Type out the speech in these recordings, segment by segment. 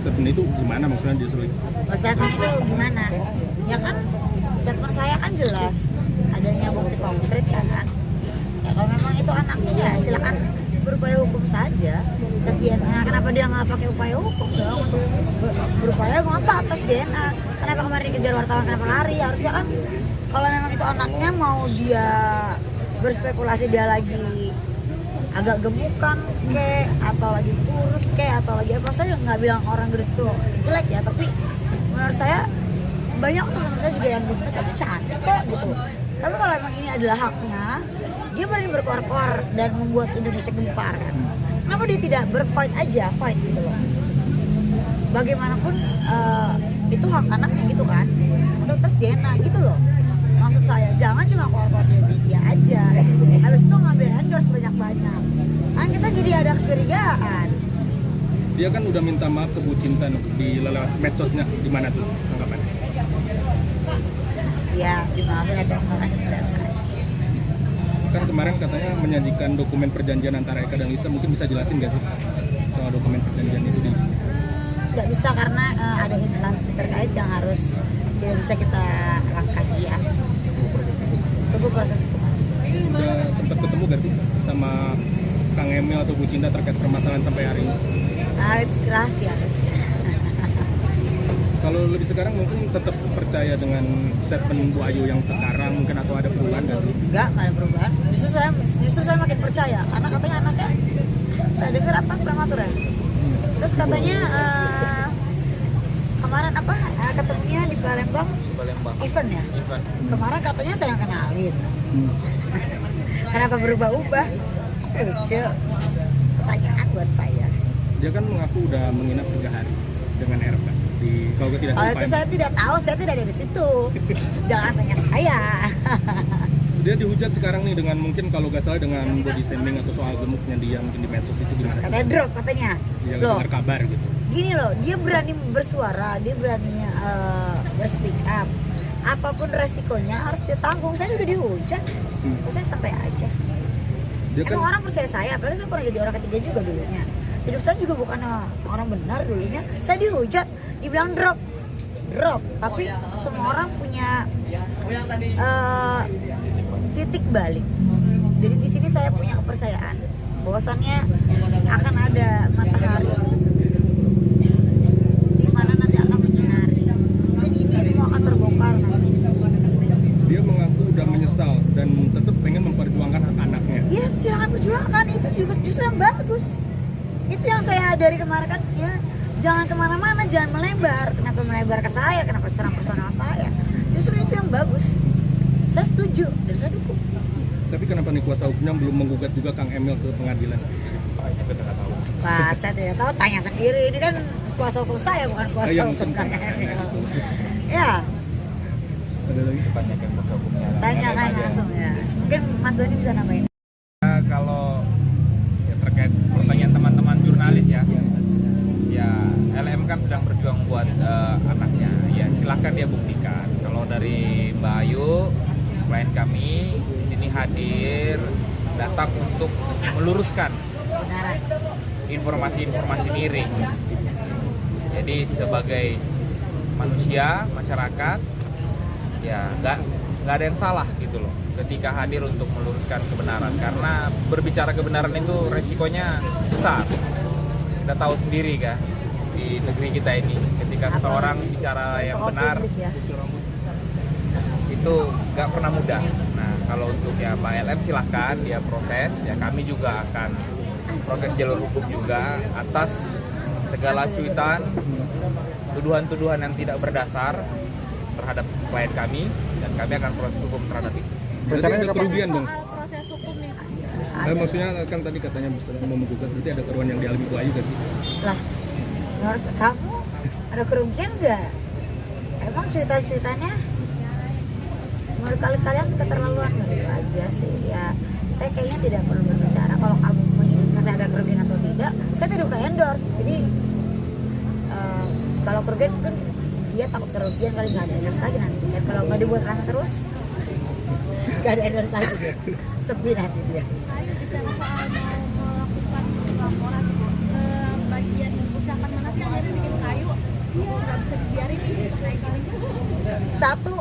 statement itu gimana maksudnya justru? Statement itu gimana? Ya kan statement saya kan jelas adanya bukti konkret kan. Ya kalau memang itu anaknya ya silakan berupaya hukum saja. Tes DNA, kenapa dia nggak pakai upaya hukum dong untuk berupaya ngapa tes DNA? Kenapa kemarin dikejar wartawan, kenapa lari? Harusnya kan kalau memang itu anaknya mau dia berspekulasi dia lagi agak gemukan atau lagi kurus atau lagi apa, saya nggak bilang orang gendut itu jelek ya, tapi menurut saya banyak teman saya juga yang gendut tapi cantik kok gitu. Tapi kalau memang ini adalah haknya, dia berani berkoar-koar dan membuat Indonesia gempar kan. Kenapa dia tidak berfight aja, fight gitu loh. Bagaimanapun itu hak anaknya gitu kan, untuk tes DNA gitu loh. Maksud saya jangan cuma koar-koar dia aja, habis itu ngambil endorse banyak-banyak. Kan kita jadi ada kecurigaan. Dia kan udah minta maaf ke Bu Cinta di lewat medsosnya, gimana tuh tanggapannya? Ya, dimaafin aja orang tidak saya. Kan kemarin katanya menyajikan dokumen perjanjian antara Eka dan Lisa, mungkin bisa jelasin nggak sih soal dokumen perjanjian itu di sini? Nggak bisa karena ada instansi terkait yang harus tidak bisa kita langkahi ya. Tunggu proses itu. Udah sempat ketemu gak sih sama Kang Emil atau Bu Cinta terkait permasalahan sampai hari ini? Rahasia. Kalau lebih sekarang mungkin tetap percaya dengan statement Bu Ayu yang sekarang mungkin, atau ada perubahan nggak sih? Nggak ada perubahan. Justru saya makin percaya. Karena katanya anaknya, saya dengar apa prematur ya. Terus katanya kemarin apa ketemunya di Palembang. Event ya. Kemarin katanya saya yang kenalin. Kenapa berubah-ubah? Lucu. Pertanyaan buat saya. Dia kan mengaku udah menginap 3 hari dengan RK. Kalau tidak Kalau itu saya tidak tahu, saya tidak ada di situ. Jangan tanya saya. Dia dihujat sekarang nih dengan mungkin kalau nggak salah dengan body shaming atau soal gemuknya dia mungkin di medsos itu gimana sih? Katanya drop katanya. Dia Loh, dengar kabar gitu. gini loh, dia berani bersuara, dia berani speak up. Apapun resikonya harus ditanggung. Saya udah dihujat, saya santai aja. Dia Emang kan orang percaya saya, apalagi saya pernah jadi orang ketiga juga dulunya. Hidup saya juga bukan orang benar dulunya. Saya dihujat, dibilang drop. Tapi semua orang punya titik balik. Jadi di sini saya punya kepercayaan bahwasannya akan ada matahari di mana nanti akan menyinari. Dan ini semua akan terbongkar nanti. dia mengaku udah menyesal dan tetap pengen memperjuangkan hak anaknya. Ya silahkan perjuangkan, itu juga justru yang bagus. Itu yang saya dari kemarin kan ya, jangan kemana-mana, jangan melebar. Kenapa melebar ke saya, kenapa serang personal saya? Justru itu yang bagus. Saya setuju dan saya dukung. Tapi kenapa nih kuasa hukumnya belum menggugat juga Kang Emil ke pengadilan? Kita nggak tahu. Wah, saya tidak tahu, tanya sendiri. Ini kan kuasa hukum saya, bukan kuasa Yang hukum Kang mungkin- Emil. Ya, Ada lagi? Tanyakan kuasa hukumnya. tanyakan langsung ya. Mungkin Mas Doni bisa nambahin. Kalau ya, terkait pertanyaan teman-teman jurnalis ya LM kan sedang berjuang buat anaknya. Ya silahkan dia buktikan. Kalau dari Mbak Ayu, klien kami di sini hadir datang untuk meluruskan Benaran. informasi-informasi miring. Jadi sebagai manusia, masyarakat, ya nggak ada yang salah gitu loh ketika hadir untuk meluruskan kebenaran, karena berbicara kebenaran itu resikonya besar. Kita tahu sendiri kan di negeri kita ini, ketika seseorang bicara yang benar Publik ya. itu nggak pernah mudah. Nah kalau untuk ya Mbak LM silahkan dia proses, ya kami juga akan proses jalur hukum juga atas segala cuitan, tuduhan-tuduhan yang tidak berdasar terhadap klien kami, dan kami akan proses hukum terhadap itu. Berarti ada kerugian dong? Soal proses hukum nih. Maksudnya kan tadi katanya mau menggugat, berarti ada kerugian yang dialami Bu Ayu gak sih? Lah, menurut kamu ada kerugian nggak? Emang cerita-ceritanya menurut kalian keterlaluan gitu aja sih ya. Saya kayaknya tidak perlu berbicara. Kalau kamu menginginkan saya ada kerugian atau tidak, saya tidak ke endorse. Jadi kalau kerugian mungkin dia takut kerugian kali, nggak ada endorse lagi nanti. Dan kalau nggak dibuat rame terus, nggak ada endorse lagi dia. Sepi nanti dia. Ayo bicara soal mau melakukan laporan bagian ucapan mana sih yang akhirnya bikin kayu Satu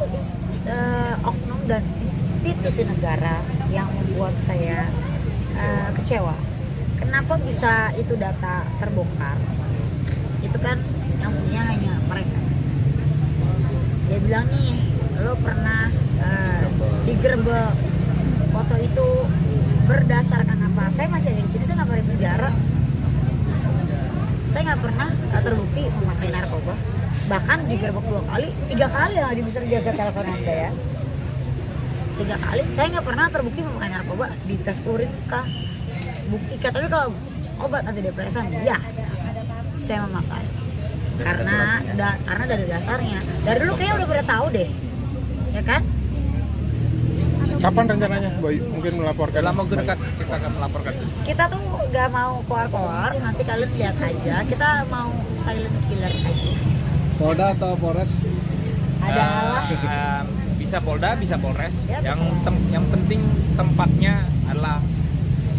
oknum dan institusi negara yang membuat saya kecewa. Kenapa bisa itu data terbongkar? Itu kan yang punya hanya mereka. Dia bilang nih, lo pernah digerebek. Foto itu berdasarkan apa? Saya masih ada di sini, saya nggak pernah di penjara. Saya nggak pernah terbukti memakai narkoba. Bahkan digerebek 2 kali, 3 kali ya di Mister Jasa telepon Anda ya. 3 kali, saya nggak pernah terbukti memakai narkoba. Di tes urin kah? Bukti kah? Tapi kalau obat antidepresan, ya saya memakai. Karena dari dasarnya, dari dulu kayaknya udah pada tahu deh, ya kan? Kapan rencananya Bayu mungkin melaporkan? Dalam waktu dekat kita akan melaporkan. Kita tuh nggak mau keluar-keluar, nanti kalian lihat aja. Kita mau silent killer aja. Polda atau Polres? Adalah Bisa Polda, bisa Polres. Ya, yang penting tempatnya adalah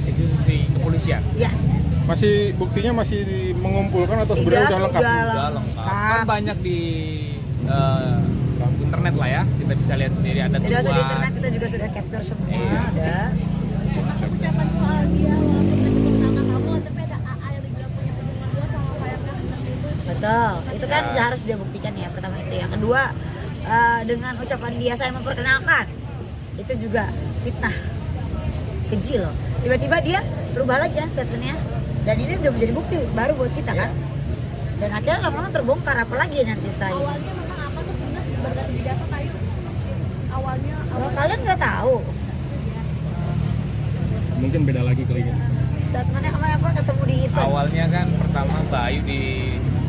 institusi kepolisian. ya. Masih buktinya masih mengumpulkan atau sebenarnya udah lengkap? Udah lengkap. Kan banyak di internet lah ya, kita bisa lihat sendiri ada Tidak usah di tujuan. internet, kita juga sudah capture semua. Iya. Ada. Ucapan soal dia walaupun menyebut nama kamu, tapi ada AA yang dibilang punya hubungan dua sama Pak RK seperti itu. Betul. Itu kan Ya. harus dia buktikan ya. Pertama itu. Yang kedua, dengan ucapan dia saya memperkenalkan, itu juga fitnah. Keji loh. Tiba-tiba dia berubah lagi kan statementnya. Dan ini udah menjadi bukti baru buat kita kan. Dan akhirnya lama-lama terbongkar, apalagi nanti setelah ini. Awalnya memang apa tuh sebenarnya berarti di jasa kayu. Awalnya Kalau kalian nggak tahu Mungkin beda lagi kali ya. statementnya kemarin apa ketemu di event. Awalnya kan pertama Bayu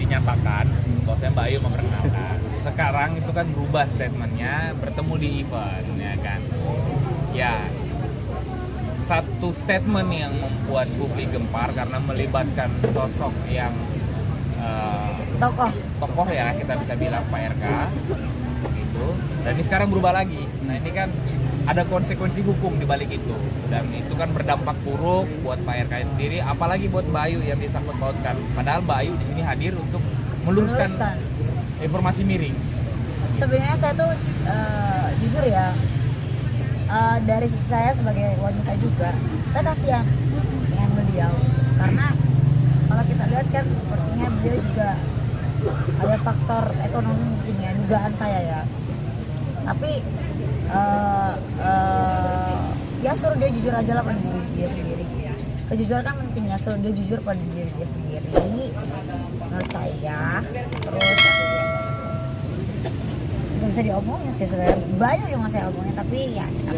dinyatakan bahwasanya Bayu memperkenalkan. Sekarang itu kan berubah statementnya bertemu di event ya kan. Ya, satu statement yang membuat publik gempar karena melibatkan sosok yang tokoh ya, kita bisa bilang Pak RK gitu. Dan ini sekarang berubah lagi. Nah ini kan ada konsekuensi hukum di balik itu, dan itu kan berdampak buruk buat Pak RK sendiri, apalagi buat Bayu yang disangkut pautkan. Padahal Bayu di sini hadir untuk meluruskan informasi miring. Sebenarnya saya tuh jujur ya, dari sisi saya sebagai wanita juga, saya kasihan dengan beliau karena kalau kita lihat kan sepertinya beliau juga ada faktor ekonomi mungkin ya, dugaan saya ya. Tapi ya suruh dia jujur aja lah pada diri dia sendiri. Kejujuran kan penting ya, suruh dia jujur pada diri dia sendiri menurut saya. Terus nggak bisa diomongin sih sebenarnya, banyak yang mau saya omongin tapi ya kita